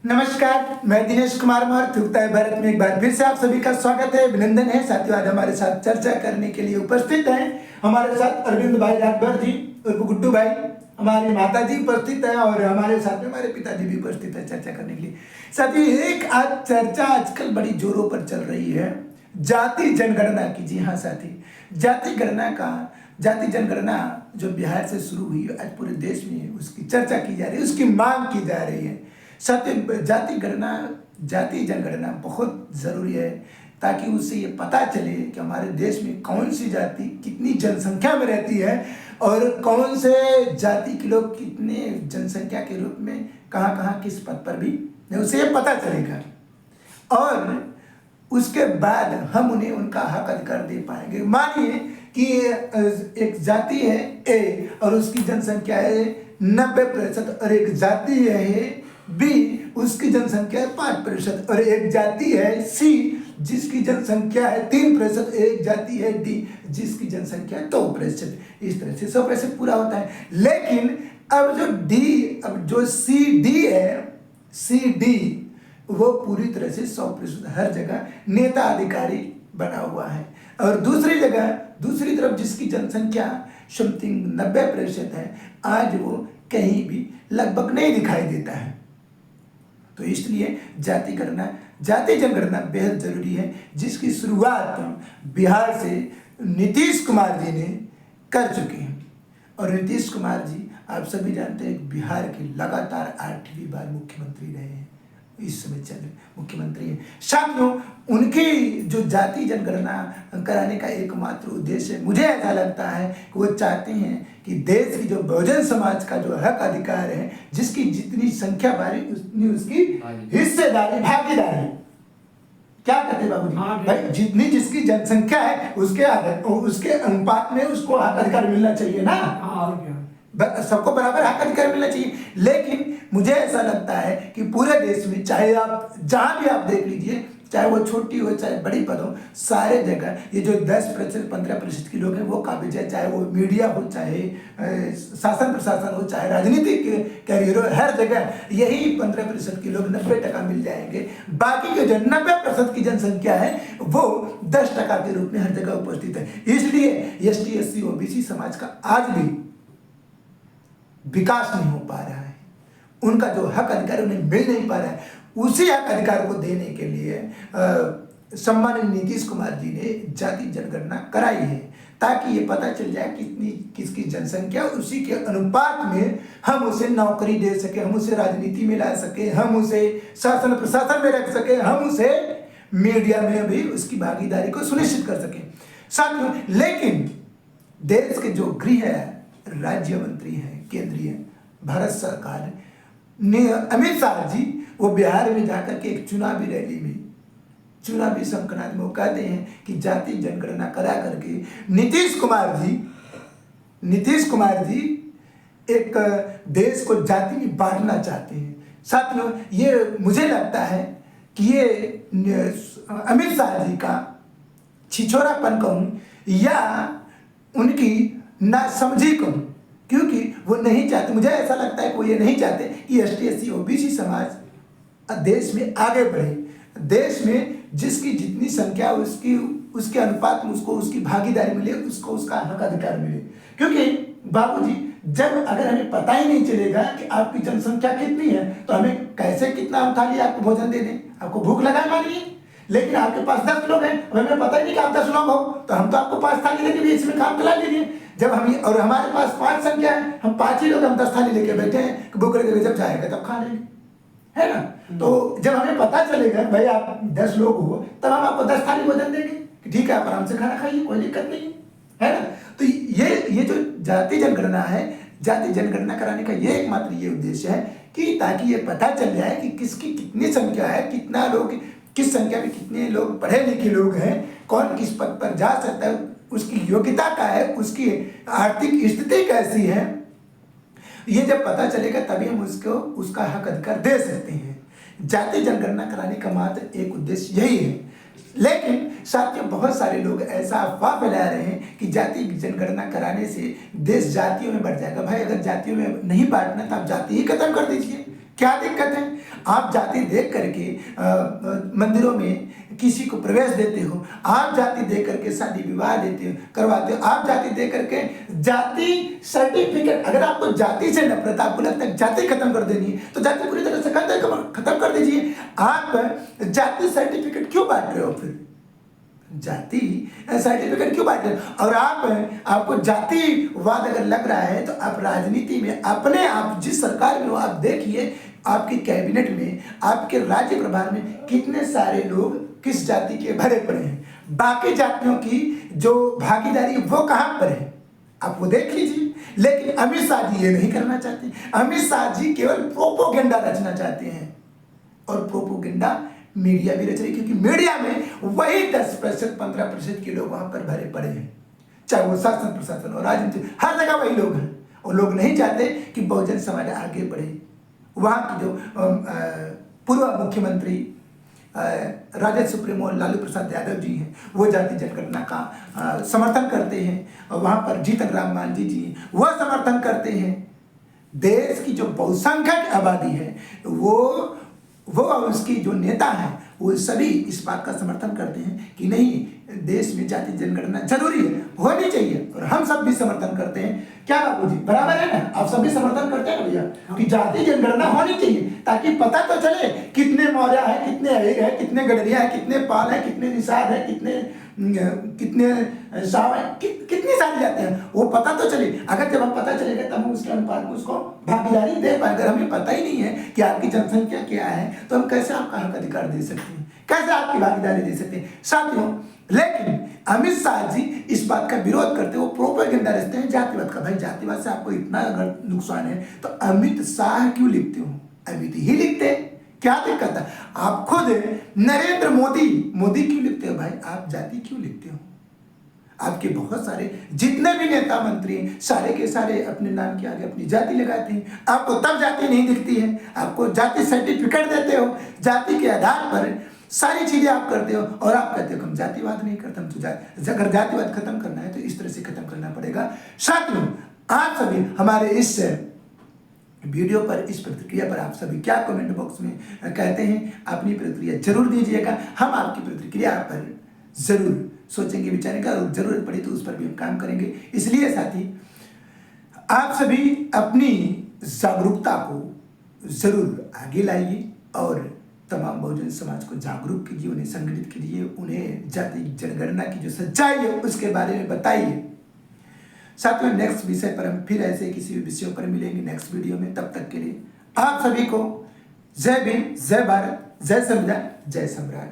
नमस्कार, मैं दिनेश कुमार मौर्य थूकता है भारत में एक बार फिर से आप सभी का स्वागत है, अभिनंदन है। साथियों, आज हमारे साथ चर्चा करने के लिए उपस्थित हैं हमारे साथ अरविंद भाई राठौर जी और गुड्डू भाई, हमारी माता जी उपस्थित है और हमारे साथ में हमारे पिताजी भी उपस्थित है चर्चा करने के लिए। साथियों, एक आज चर्चा आजकल बड़ी जोरों पर चल रही है जाति जनगणना की। जी हाँ साथी, जाति जनगणना जो बिहार से शुरू हुई आज पूरे देश में उसकी चर्चा की जा रही है, उसकी मांग की जा रही है। सत्य जाति जनगणना बहुत ज़रूरी है ताकि उससे ये पता चले कि हमारे देश में कौन सी जाति कितनी जनसंख्या में रहती है और कौन से जाति के लोग कितने जनसंख्या के रूप में कहाँ कहाँ किस पद पर भी, उसे ये पता चलेगा और उसके बाद हम उन्हें उनका हक अधिकार दे पाएंगे। मानिए कि एक जाति है ए और उसकी जनसंख्या है 90% और एक जाति है बी, उसकी जनसंख्या है 5% और एक जाति है सी जिसकी जनसंख्या है 3%, एक जाति है डी जिसकी जनसंख्या है 2%। इस तरह से 100% पूरा होता है। लेकिन अब जो सी डी वो पूरी तरह से 100% हर जगह नेता अधिकारी बना हुआ है और दूसरी तरफ जिसकी जनसंख्या समथिंग 90% है, आज वो कहीं भी लगभग नहीं दिखाई देता है। तो इसलिए जाति जनगणना बेहद जरूरी है, जिसकी शुरुआत बिहार से नीतीश कुमार जी ने कर चुके हैं। और नीतीश कुमार जी आप सभी जानते हैं बिहार के लगातार 8वीं बार मुख्यमंत्री रहे हैं, इस समय चल मुख्यमंत्री हैं। साथियों, उनकी जो जाति जनगणना कराने का एकमात्र उद्देश्य है, मुझे ऐसा लगता है कि वो चाहते हैं कि देश की जो बहुजन समाज का जो हक अधिकार है, जिसकी जितनी संख्या बारी उतनी उसकी हिस्सेदारी भागीदारी, क्या कहते हैं बाबू जी? भाई जितनी जिसकी जनसंख्या है उसके अनुपात में उसको हक अधिकार मिलना चाहिए ना। सबको बराबर हक अधिकार मिलना चाहिए। लेकिन मुझे ऐसा लगता है कि पूरे देश में चाहे आप जहां भी आप देख लीजिए, चाहे वो छोटी हो चाहे बड़ी पद हो, सारे जगह ये जो 10% 15% के लोग हैं वो काबिज है। चाहे वो मीडिया हो, चाहे शासन प्रशासन हो, चाहे राजनीतिक कैरियर हो, हर जगह यही 15% के लोग 90% मिल जाएंगे। बाकी के जो 90% की जनसंख्या है वो 10% के रूप में हर जगह उपस्थित है। इसलिए ST SC OBC समाज का आज भी विकास नहीं हो पा रहा है, उनका जो हक अधिकार उन्हें मिल नहीं पा रहा है। उसी हक अधिकार को देने के लिए सम्मानित नीतीश कुमार जी ने जाति जनगणना कराई है, ताकि ये पता चल जाए कितनी किसकी जनसंख्या, उसी के अनुपात में हम उसे नौकरी दे सके, हम उसे राजनीति में ला सके, हम उसे शासन प्रशासन में रख सके, हम उसे मीडिया में भी उसकी भागीदारी को सुनिश्चित कर सके। साथियों, लेकिन देश के जो गृह राज्य मंत्री हैं केंद्रीय भारत सरकार ने, अमित शाह जी, वो बिहार में जाकर के एक चुनावी रैली में चुनावी संकनात में वो कहते हैं कि जाति जनगणना करा करके नीतीश कुमार जी एक देश को जाति में बांटना चाहते हैं। साथियों, ये मुझे लगता है कि ये अमित शाह जी का छिछोरापन कहूँ या उनकी नासमझी कहूँ, क्योंकि वो नहीं चाहते, मुझे ऐसा लगता है कि वो ये नहीं चाहते कि ST SC OBC समाज देश में आगे बढ़े। देश में जिसकी जितनी संख्या उसके अनुपात में उसको उसकी भागीदारी मिले, उसको उसका हक अधिकार मिले। क्योंकि बाबूजी, जब अगर हमें पता ही नहीं चलेगा कि आपकी जनसंख्या कितनी है तो हमें कैसे कितना हम थाली आपको भोजन दे दें? आपको भूख लगा मानिए, लेकिन आपके पास 10 लोग हैं, हमें पता ही नहीं कि आप 10 लोग हो, तो हम तो आपको 5 थाली देके भी इसमें काम चला लीजिए। जब हम और हमारे पास 5 संख्या है, हम 5 ही लोग, हम 10 थाली लेके बैठे हैं कि भूख लगे, जब जाएगा तब खा लेंगे, है ना। तो जब हमें पता चलेगा भाई आप 10 लोग हो, तब हम आपको 10 थाली भोजन देंगे कि ठीक है, आप आराम से खाना खाइए, कोई दिक्कत नहीं है ना। तो ये जो जाति जनगणना है, जाति जनगणना कराने का ये एकमात्र ये उद्देश्य है कि ताकि ये पता चल जाए कि किसकी कितनी संख्या है, कितना लोग, किस संख्या में कितने लोग पढ़े लिखे लोग हैं, कौन किस पद पर जा सकता है, उसकी योग्यता क्या है, उसकी आर्थिक स्थिति कैसी है। ये जब पता चलेगा तभी हम उसको उसका हक अधिकार दे सकते हैं। जाति जनगणना कराने का मात्र एक उद्देश्य यही है। लेकिन साथियों, बहुत सारे लोग ऐसा अफवाह फैला रहे हैं कि जाति जनगणना कराने से देश जातियों में बढ़ जाएगा। भाई, अगर जातियों में नहीं बांटना तो आप जाति ही खत्म कर दीजिए। क्या दिक्कत है? आप जाति देख करके मंदिरों में किसी को प्रवेश देते हो, आप जाति देख करके शादी विवाह देते हो, करवाते हो, आप जाति देख करके जाति सर्टिफिकेट, अगर आपको जाति से नफरत, आपको लगता है जाति खत्म कर देनी है तो जाति पूरी तरह से खत्म कर दीजिए। आप जाति सर्टिफिकेट क्यों बांट रहे हो? फिर जाति सर्टिफिकेट क्यों बांट रहे हो? और आपको जातिवाद अगर लग रहा है तो आप राजनीति में अपने आप जिस सरकार में हो, आप देखिए आपके कैबिनेट में, आपके राज्य प्रभार में कितने सारे लोग किस जाति के भरे पड़े हैं। बाकी जातियों की जो भागीदारी वो कहाँ पर है, आप वो देख लीजिए। लेकिन अमित शाह जी ये नहीं करना चाहते। अमित शाह जी केवल प्रोपोगेंडा रचना चाहते हैं, और प्रोपोगेंडा मीडिया भी रच रही, क्योंकि मीडिया में वही 10% 15% के लोग वहां पर भरे पड़े हैं, चाहे वो शासन प्रशासन और राजनीति, हर जगह वही लोग हैं। और लोग नहीं चाहते कि बहुजन समाज आगे बढ़े। वहाँ की जो पूर्व मुख्यमंत्री राजद सुप्रीमो लालू प्रसाद यादव जी हैं, वो जाति जनगणना का समर्थन करते हैं, और वहाँ पर जीतन राम मांझी जी वह समर्थन करते हैं। देश की जो बहुसंख्यक आबादी है वो उसकी जो नेता है वो सभी इस बात का समर्थन करते हैं कि नहीं, देश में जाति जनगणना जरूरी है, होनी चाहिए, और हम सब भी समर्थन करते हैं। क्या बाबू जी, बराबर है ना? आप सभी समर्थन करते हैं भैया कि जाति जनगणना होनी चाहिए, ताकि पता तो चले कितने मौर्य है, कितने अहिर है, कितने गडरिया है, कितने पाल है, कितने निषाद है, कितने साव है, कितनी सारी जाते हैं, वो पता तो चले। अगर जब हम पता चलेगा तब हम उसके अनुपात में उसको भागीदारी दे पाए। अगर हमें पता ही नहीं है कि आपकी जनसंख्या क्या है तो हम कैसे आपका हक अधिकार दे सकते हैं, कैसे आपकी भागीदारी दे सकते हैं साथियों। लेकिन अमित शाह जी इस बात का विरोध करते, वो प्रोपेगेंडा रचते हैं जातिवाद का। भाई जातिवाद से आपको इतना अगर नुकसान है तो अमित शाह क्यों लिखते हो? अमित ही लिखते, क्या दिक्कत है? आप खुद नरेंद्र मोदी क्यों लिखते हो? भाई आप जाति क्यों लिखते हो? आपके बहुत सारे जितने भी नेता मंत्री हैं, सारे के सारे अपने नाम के आगे अपनी जाति लगाते हैं। आपको तब जाति नहीं दिखती है, आपको जाति सर्टिफिकेट देते हो, जाति के आधार पर सारी चीजें आप करते हो, और आप कहते हो हम जातिवाद नहीं करते। हम तो अगर जातिवाद खत्म करना है तो इस तरह से खत्म करना पड़ेगा। साथियों, आप सभी हमारे इस वीडियो पर, इस प्रतिक्रिया पर आप सभी क्या कमेंट बॉक्स में कहते हैं, अपनी प्रतिक्रिया जरूर दीजिएगा। हम आपकी प्रतिक्रिया पर जरूर सोचेंगे, विचारेंगे, और जरूरत पड़ी तो उस पर भी हम काम करेंगे। इसलिए साथी, आप सभी अपनी जागरूकता को जरूर आगे लाइए और तमाम बहुजन समाज को जागरूक कीजिए, उन्हें संगठित कीजिए, उन्हें जाति जनगणना की जो सच्चाई है उसके बारे में बताइए। साथियों, नेक्स्ट विषय पर हम फिर ऐसे किसी भी विषयों पर मिलेंगे नेक्स्ट वीडियो में। तब तक के लिए आप सभी को जय भीम, जय भारत, जय संविधान, जय सम्राट।